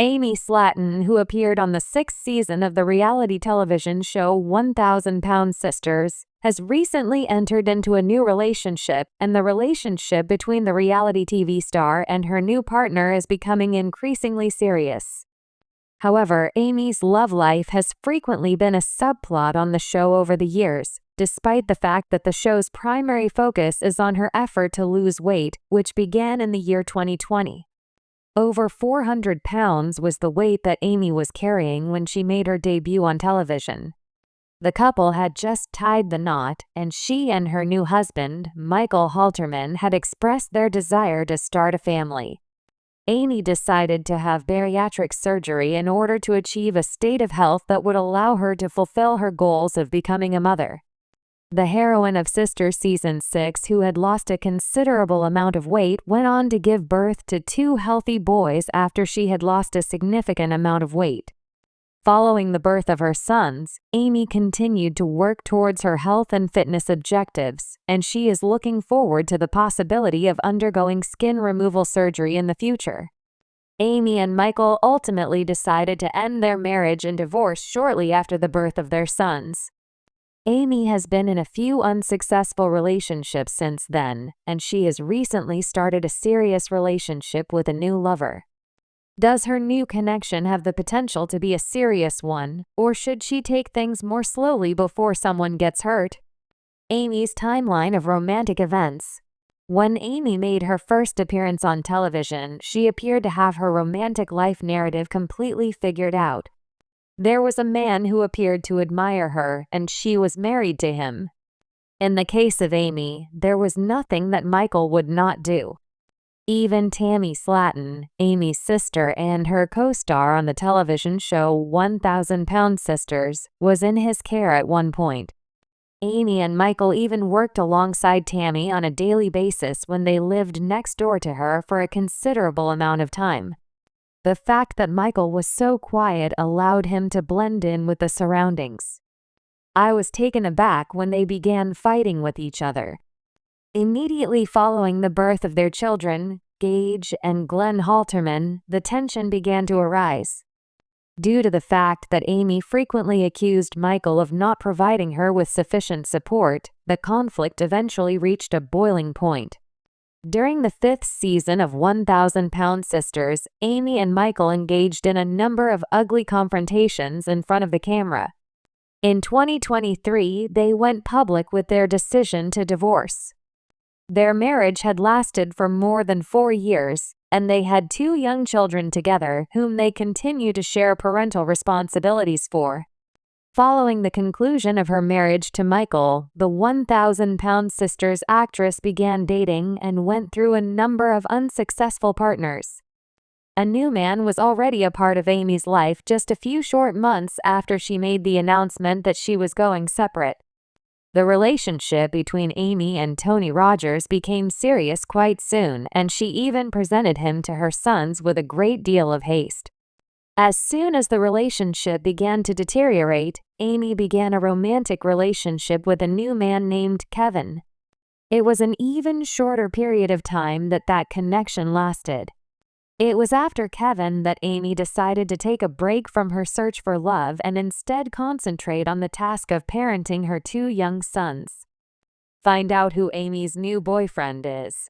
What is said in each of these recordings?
Amy Slaton, who appeared on the sixth season of the reality television show 1,000-Pound Sisters, has recently entered into a new relationship, and the relationship between the reality TV star and her new partner is becoming increasingly serious. However, Amy's love life has frequently been a subplot on the show over the years, despite the fact that the show's primary focus is on her effort to lose weight, which began in the year 2020. Over 400 pounds was the weight that Amy was carrying when she made her debut on television. The couple had just tied the knot, and she and her new husband, Michael Halterman, had expressed their desire to start a family. Amy decided to have bariatric surgery in order to achieve a state of health that would allow her to fulfill her goals of becoming a mother. The heroine of Sisters Season 6, who had lost a considerable amount of weight, went on to give birth to 2 healthy boys after she had lost a significant amount of weight. Following the birth of her sons, Amy continued to work towards her health and fitness objectives, and she is looking forward to the possibility of undergoing skin removal surgery in the future. Amy and Michael ultimately decided to end their marriage and divorce shortly after the birth of their sons. Amy has been in a few unsuccessful relationships since then, and she has recently started a serious relationship with a new lover. Does her new connection have the potential to be a serious one, or should she take things more slowly before someone gets hurt? Amy's timeline of romantic events. When Amy made her first appearance on television, she appeared to have her romantic life narrative completely figured out. There was a man who appeared to admire her, and she was married to him. In the case of Amy, there was nothing that Michael would not do. Even Tammy Slaton, Amy's sister and her co-star on the television show 1,000-Pound Sisters, was in his care at one point. Amy and Michael even worked alongside Tammy on a daily basis when they lived next door to her for a considerable amount of time. The fact that Michael was so quiet allowed him to blend in with the surroundings. I was taken aback when they began fighting with each other. Immediately following the birth of their children, Gage and Glenn Halterman, the tension began to arise. Due to the fact that Amy frequently accused Michael of not providing her with sufficient support, the conflict eventually reached a boiling point. During the 5th season of 1,000-Pound Sisters, Amy and Michael engaged in a number of ugly confrontations in front of the camera. In 2023, they went public with their decision to divorce. Their marriage had lasted for more than 4 years, and they had 2 young children together whom they continue to share parental responsibilities for. Following the conclusion of her marriage to Michael, the 1,000-Pound Sisters actress began dating and went through a number of unsuccessful partners. A new man was already a part of Amy's life just a few short months after she made the announcement that she was going separate. The relationship between Amy and Tony Rogers became serious quite soon, and she even presented him to her sons with a great deal of haste. As soon as the relationship began to deteriorate, Amy began a romantic relationship with a new man named Kevin. It was an even shorter period of time that connection lasted. It was after Kevin that Amy decided to take a break from her search for love and instead concentrate on the task of parenting her 2 young sons. Find out who Amy's new boyfriend is.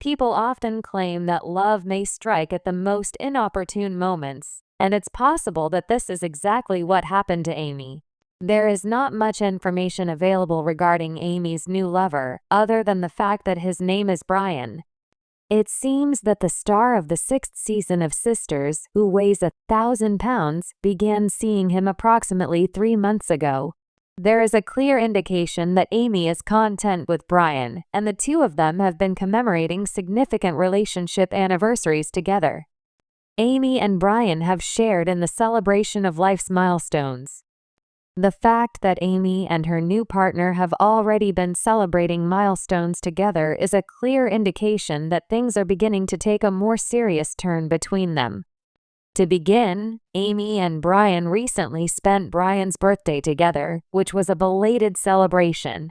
People often claim that love may strike at the most inopportune moments, and it's possible that this is exactly what happened to Amy. There is not much information available regarding Amy's new lover, other than the fact that his name is Brian. It seems that the star of the 6th season of Sisters, who weighs 1,000 pounds, began seeing him approximately 3 months ago. There is a clear indication that Amy is content with Brian, and the 2 of them have been commemorating significant relationship anniversaries together. Amy and Brian have shared in the celebration of life's milestones. The fact that Amy and her new partner have already been celebrating milestones together is a clear indication that things are beginning to take a more serious turn between them. To begin, Amy and Brian recently spent Brian's birthday together, which was a belated celebration.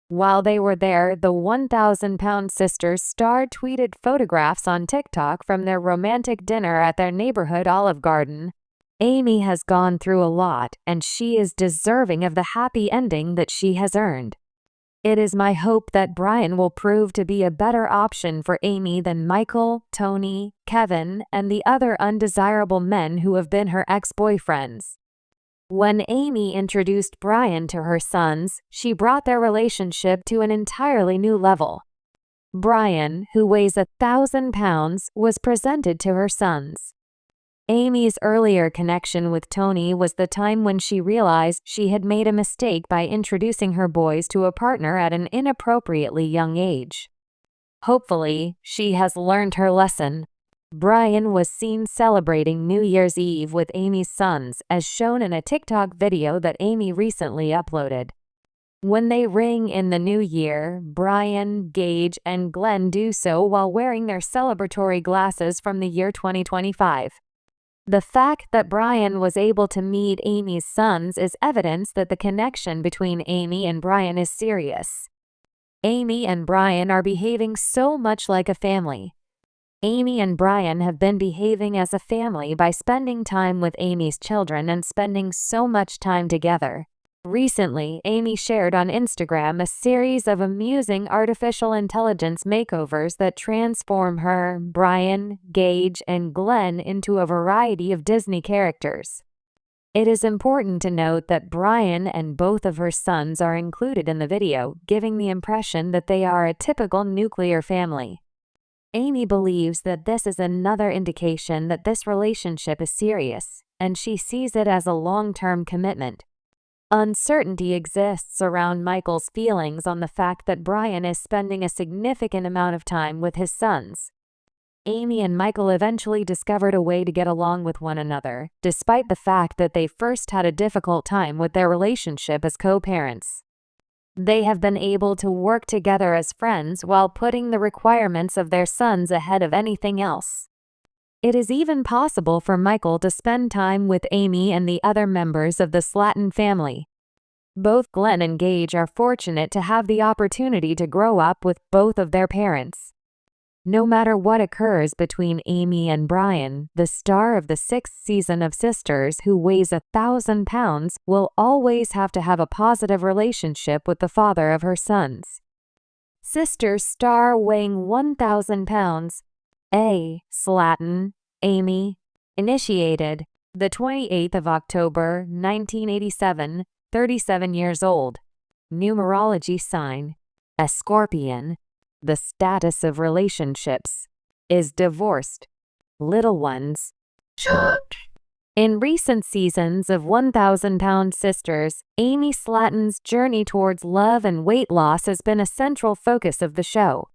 While they were there, the 1,000-pound sisters star-tweeted photographs on TikTok from their romantic dinner at their neighborhood Olive Garden. Amy has gone through a lot, and she is deserving of the happy ending that she has earned. It is my hope that Brian will prove to be a better option for Amy than Michael, Tony, Kevin, and the other undesirable men who have been her ex-boyfriends. When Amy introduced Brian to her sons, she brought their relationship to an entirely new level. Brian, who weighs 1,000 pounds, was presented to her sons. Amy's earlier connection with Tony was the time when she realized she had made a mistake by introducing her boys to a partner at an inappropriately young age. Hopefully, she has learned her lesson. Brian was seen celebrating New Year's Eve with Amy's sons, as shown in a TikTok video that Amy recently uploaded. When they ring in the new year, Brian, Gage, and Glenn do so while wearing their celebratory glasses from the year 2025. The fact that Brian was able to meet Amy's sons is evidence that the connection between Amy and Brian is serious. Amy and Brian are behaving so much like a family. Amy and Brian have been behaving as a family by spending time with Amy's children and spending so much time together. Recently, Amy shared on Instagram a series of amusing artificial intelligence makeovers that transform her, Brian, Gage, and Glenn into a variety of Disney characters. It is important to note that Brian and both of her sons are included in the video, giving the impression that they are a typical nuclear family. Amy believes that this is another indication that this relationship is serious, and she sees it as a long-term commitment. Uncertainty exists around Michael's feelings on the fact that Brian is spending a significant amount of time with his sons. Amy and Michael eventually discovered a way to get along with one another, despite the fact that they first had a difficult time with their relationship as co-parents. They have been able to work together as friends while putting the requirements of their sons ahead of anything else. It is even possible for Michael to spend time with Amy and the other members of the Slaton family. Both Glenn and Gage are fortunate to have the opportunity to grow up with both of their parents. No matter what occurs between Amy and Brian, the star of the 6th season of Sisters, who weighs 1,000 pounds, will always have to have a positive relationship with the father of her sons. Sisters star weighing 1,000 pounds. A. Slaton, Amy. Initiated the 28th of October, 1987, 37 years old. Numerology sign: a Scorpion. The status of relationships: is divorced. Little ones. In recent seasons of 1,000-pound Sisters, Amy Slaton's journey towards love and weight loss has been a central focus of the show.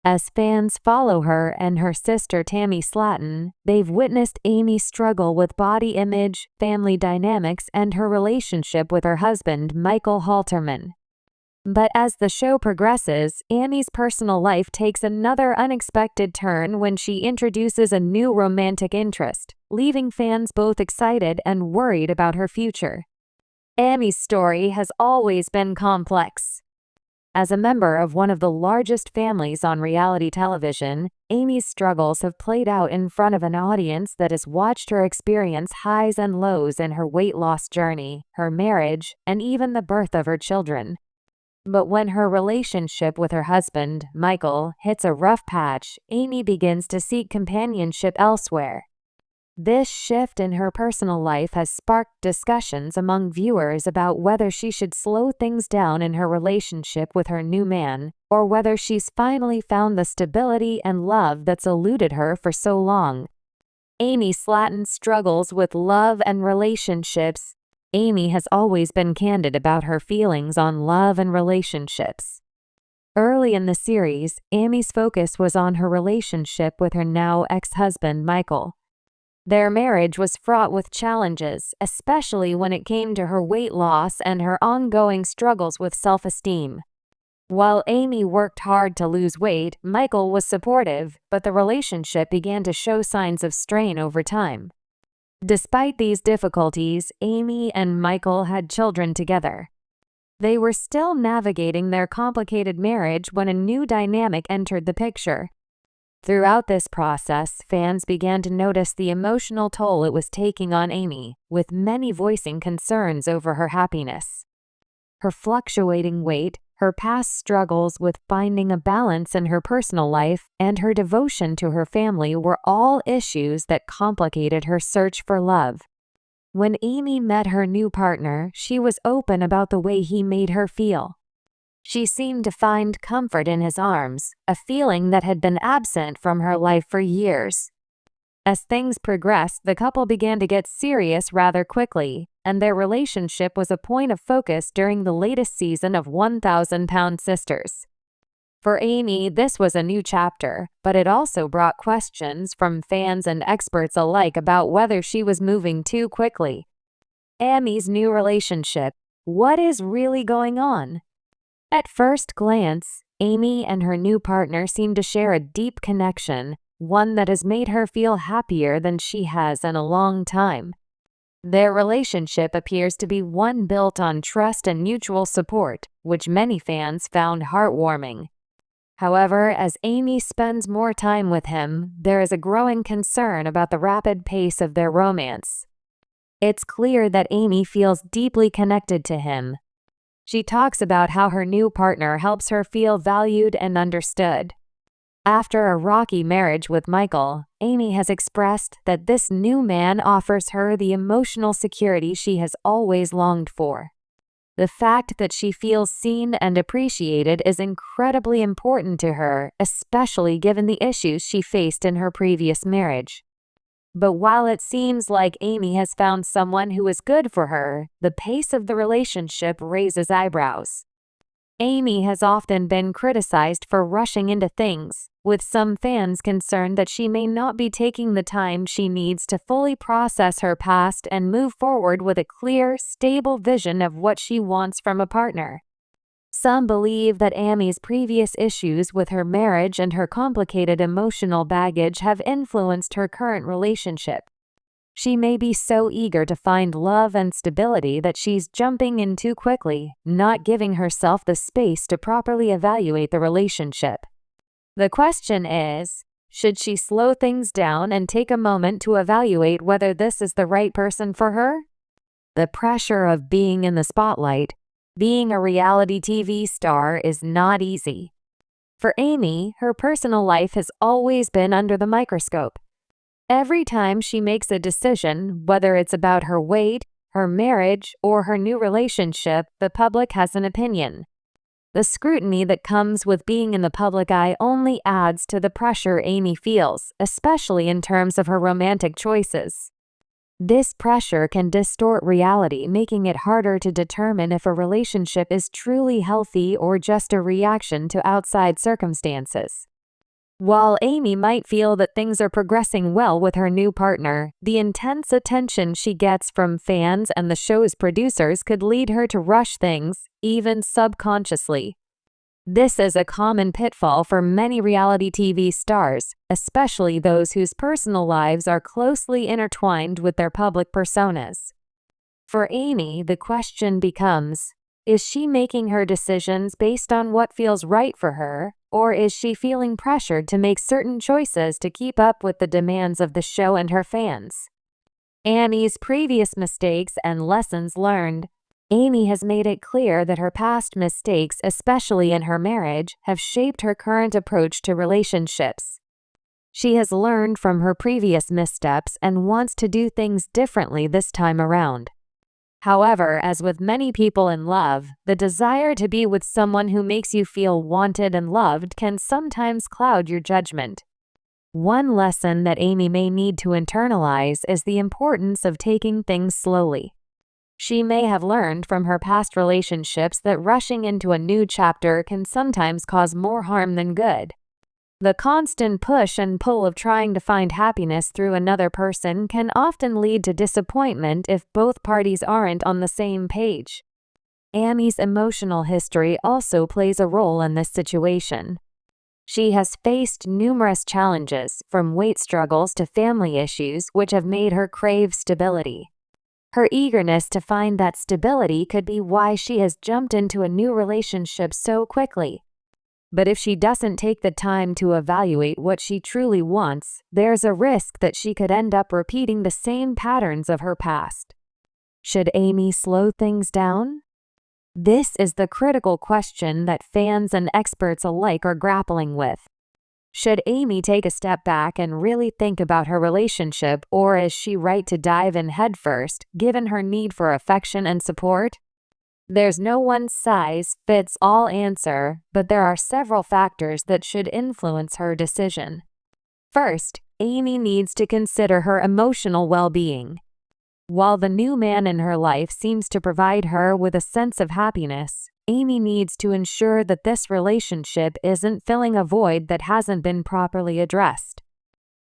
As fans follow her and her sister Tammy Slaton, they've witnessed Amy struggle with body image, family dynamics, and her relationship with her husband, Michael Halterman. But as the show progresses, Amy's personal life takes another unexpected turn when she introduces a new romantic interest, leaving fans both excited and worried about her future. Amy's story has always been complex. As a member of one of the largest families on reality television, Amy's struggles have played out in front of an audience that has watched her experience highs and lows in her weight loss journey, her marriage, and even the birth of her children. But when her relationship with her husband, Michael, hits a rough patch, Amy begins to seek companionship elsewhere. This shift in her personal life has sparked discussions among viewers about whether she should slow things down in her relationship with her new man, or whether she's finally found the stability and love that's eluded her for so long. Amy Slaton struggles with love and relationships. Amy has always been candid about her feelings on love and relationships. Early in the series, Amy's focus was on her relationship with her now ex-husband, Michael. Their marriage was fraught with challenges, especially when it came to her weight loss and her ongoing struggles with self-esteem. While Amy worked hard to lose weight, Michael was supportive, but the relationship began to show signs of strain over time. Despite these difficulties, Amy and Michael had children together. They were still navigating their complicated marriage when a new dynamic entered the picture. Throughout this process, fans began to notice the emotional toll it was taking on Amy, with many voicing concerns over her happiness. Her fluctuating weight, her past struggles with finding a balance in her personal life, and her devotion to her family were all issues that complicated her search for love. When Amy met her new partner, she was open about the way he made her feel. She seemed to find comfort in his arms, a feeling that had been absent from her life for years. As things progressed, the couple began to get serious rather quickly, and their relationship was a point of focus during the latest season of 1,000-Pound Sisters. For Amy, this was a new chapter, but it also brought questions from fans and experts alike about whether she was moving too quickly. Amy's new relationship. What is really going on? At first glance, Amy and her new partner seem to share a deep connection, one that has made her feel happier than she has in a long time. Their relationship appears to be one built on trust and mutual support, which many fans found heartwarming. However, as Amy spends more time with him, there is a growing concern about the rapid pace of their romance. It's clear that Amy feels deeply connected to him. She talks about how her new partner helps her feel valued and understood. After a rocky marriage with Michael, Amy has expressed that this new man offers her the emotional security she has always longed for. The fact that she feels seen and appreciated is incredibly important to her, especially given the issues she faced in her previous marriage. But while it seems like Amy has found someone who is good for her, the pace of the relationship raises eyebrows. Amy has often been criticized for rushing into things, with some fans concerned that she may not be taking the time she needs to fully process her past and move forward with a clear, stable vision of what she wants from a partner. Some believe that Amy's previous issues with her marriage and her complicated emotional baggage have influenced her current relationship. She may be so eager to find love and stability that she's jumping in too quickly, not giving herself the space to properly evaluate the relationship. The question is, should she slow things down and take a moment to evaluate whether this is the right person for her? The pressure of being in the spotlight, being a reality TV star, is not easy. For Amy, her personal life has always been under the microscope. Every time she makes a decision, whether it's about her weight, her marriage, or her new relationship, the public has an opinion. The scrutiny that comes with being in the public eye only adds to the pressure Amy feels, especially in terms of her romantic choices. This pressure can distort reality, making it harder to determine if a relationship is truly healthy or just a reaction to outside circumstances. While Amy might feel that things are progressing well with her new partner, the intense attention she gets from fans and the show's producers could lead her to rush things, even subconsciously. This is a common pitfall for many reality TV stars, especially those whose personal lives are closely intertwined with their public personas. For Amy, the question becomes, is she making her decisions based on what feels right for her, or is she feeling pressured to make certain choices to keep up with the demands of the show and her fans? Amy's previous mistakes and lessons learned. Amy has made it clear that her past mistakes, especially in her marriage, have shaped her current approach to relationships. She has learned from her previous missteps and wants to do things differently this time around. However, as with many people in love, the desire to be with someone who makes you feel wanted and loved can sometimes cloud your judgment. One lesson that Amy may need to internalize is the importance of taking things slowly. She may have learned from her past relationships that rushing into a new chapter can sometimes cause more harm than good. The constant push and pull of trying to find happiness through another person can often lead to disappointment if both parties aren't on the same page. Amy's emotional history also plays a role in this situation. She has faced numerous challenges, from weight struggles to family issues, which have made her crave stability. Her eagerness to find that stability could be why she has jumped into a new relationship so quickly. But if she doesn't take the time to evaluate what she truly wants, there's a risk that she could end up repeating the same patterns of her past. Should Amy slow things down? This is the critical question that fans and experts alike are grappling with. Should Amy take a step back and really think about her relationship, or is she right to dive in headfirst, given her need for affection and support? There's no one-size-fits-all answer, but there are several factors that should influence her decision. First, Amy needs to consider her emotional well-being. While the new man in her life seems to provide her with a sense of happiness, Amy needs to ensure that this relationship isn't filling a void that hasn't been properly addressed.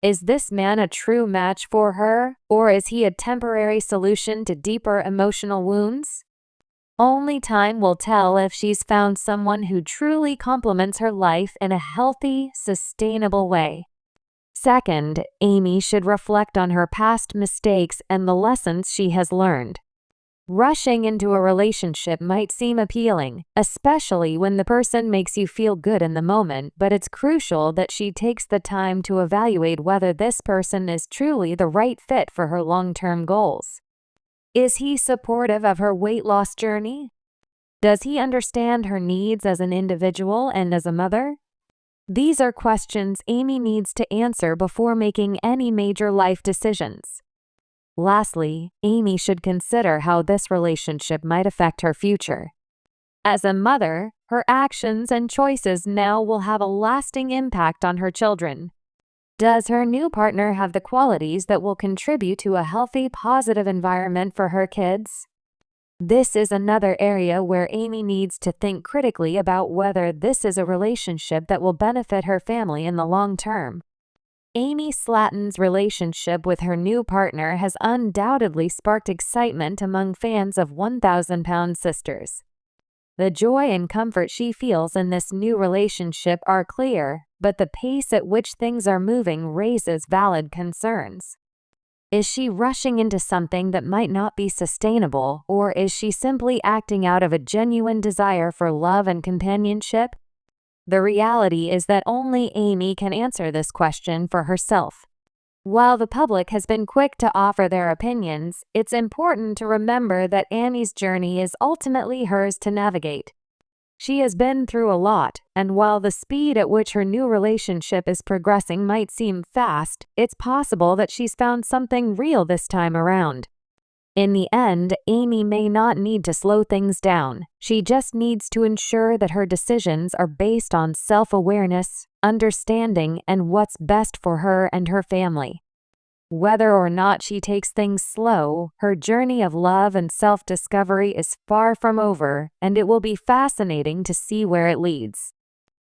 Is this man a true match for her, or is he a temporary solution to deeper emotional wounds? Only time will tell if she's found someone who truly complements her life in a healthy, sustainable way. Second, Amy should reflect on her past mistakes and the lessons she has learned. Rushing into a relationship might seem appealing, especially when the person makes you feel good in the moment, but it's crucial that she takes the time to evaluate whether this person is truly the right fit for her long-term goals. Is he supportive of her weight loss journey? Does he understand her needs as an individual and as a mother? These are questions Amy needs to answer before making any major life decisions. Lastly, Amy should consider how this relationship might affect her future. As a mother, her actions and choices now will have a lasting impact on her children. Does her new partner have the qualities that will contribute to a healthy, positive environment for her kids? This is another area where Amy needs to think critically about whether this is a relationship that will benefit her family in the long term. Amy Slaton's relationship with her new partner has undoubtedly sparked excitement among fans of 1,000-Pound Sisters. The joy and comfort she feels in this new relationship are clear, but the pace at which things are moving raises valid concerns. Is she rushing into something that might not be sustainable, or is she simply acting out of a genuine desire for love and companionship? The reality is that only Amy can answer this question for herself. While the public has been quick to offer their opinions, it's important to remember that Amy's journey is ultimately hers to navigate. She has been through a lot, and while the speed at which her new relationship is progressing might seem fast, it's possible that she's found something real this time around. In the end, Amy may not need to slow things down. She just needs to ensure that her decisions are based on self-awareness, understanding, and what's best for her and her family. Whether or not she takes things slow, her journey of love and self-discovery is far from over, and it will be fascinating to see where it leads.